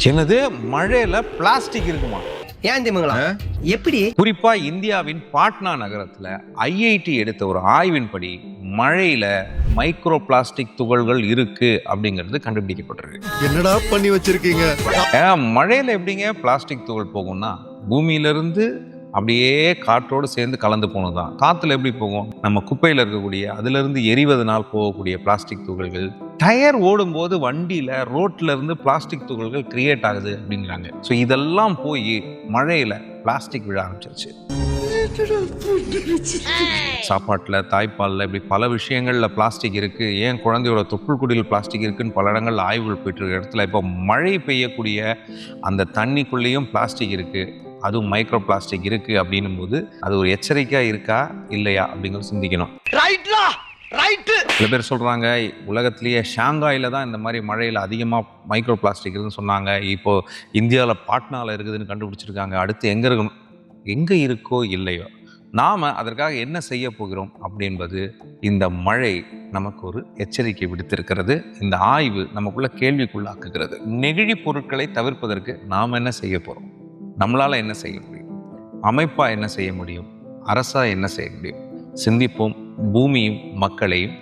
என்னது, மழையில பிளாஸ்டிக் இருக்குமா? ஏன் தெரியுங்களா? எப்படி? குறிப்பா இந்தியாவின் பாட்னா நகரத்துல ஐஐடி எடுத்த ஒரு ஆய்வின்படி மழையில மைக்ரோ பிளாஸ்டிக் துகள்கள் இருக்கு அப்படிங்கிறது கண்டுபிடிக்கப்பட்டிருக்கு. என்னடா பண்ணி வச்சிருக்கீங்க? மழையில எப்படிங்க பிளாஸ்டிக் துகள் போகும்னா, பூமியிலிருந்து அப்படியே காற்றோடு சேர்ந்து கலந்து போனதுதான். காத்துல எப்படி போகும்? நம்ம குப்பையில இருக்கக்கூடிய அதுல இருந்து எரிவதனால் போகக்கூடிய பிளாஸ்டிக் துகள்கள், டயர் ஓடும்போது வண்டியில ரோட்ல இருந்து பிளாஸ்டிக் துகள்கள் கிரியேட் ஆகுது அப்படிங்கிறாங்க. ஸோ இதெல்லாம் போய் மழையில பிளாஸ்டிக் விழ ஆரம்பிச்சிருச்சு. சாப்பாட்டுல, தாய்ப்பால்ல, இப்படி பல விஷயங்கள்ல பிளாஸ்டிக் இருக்கு. ஏன் குழந்தையோட தொப்புள் குடியில் பிளாஸ்டிக் இருக்குன்னு பல இடங்கள்ல ஆய்வுகள் போயிட்டு இருக்க இடத்துல இப்போ மழை பெய்யக்கூடிய அந்த தண்ணிக்குள்ளேயும் பிளாஸ்டிக் இருக்கு, அதுவும் மைக்ரோ பிளாஸ்டிக் இருக்கு அப்படின்னும் போது அது ஒரு எச்சரிக்கையா இருக்கா இல்லையா அப்படிங்கிறது சிந்திக்கணும். சில பேர் சொல்றாங்க, உலகத்திலேயே ஷாங்காயில தான் இந்த மாதிரி மழையில அதிகமா மைக்ரோ பிளாஸ்டிக் இருக்குன்னு சொன்னாங்க. இப்போ இந்தியாவில் பாட்னால இருக்குதுன்னு கண்டுபிடிச்சிருக்காங்க. அடுத்து எங்க இருக்கணும், எங்க இருக்கோ இல்லையோ, நாம அதற்காக என்ன செய்ய போகிறோம் அப்படின்பது இந்த மழை நமக்கு ஒரு எச்சரிக்கை விடுத்திருக்கிறது. இந்த ஆய்வு நமக்குள்ள கேள்விக்குள்ளாக்குகிறது. நெகிழி பொருட்களை தவிர்ப்பதற்கு நாம் என்ன செய்ய போறோம்? நம்மளால என்ன செய்ய முடியும்? அமைப்பா என்ன செய்ய முடியும்? அரசா என்ன செய்ய முடியும்? சிந்திப்போம். பூமியும் மக்களையும்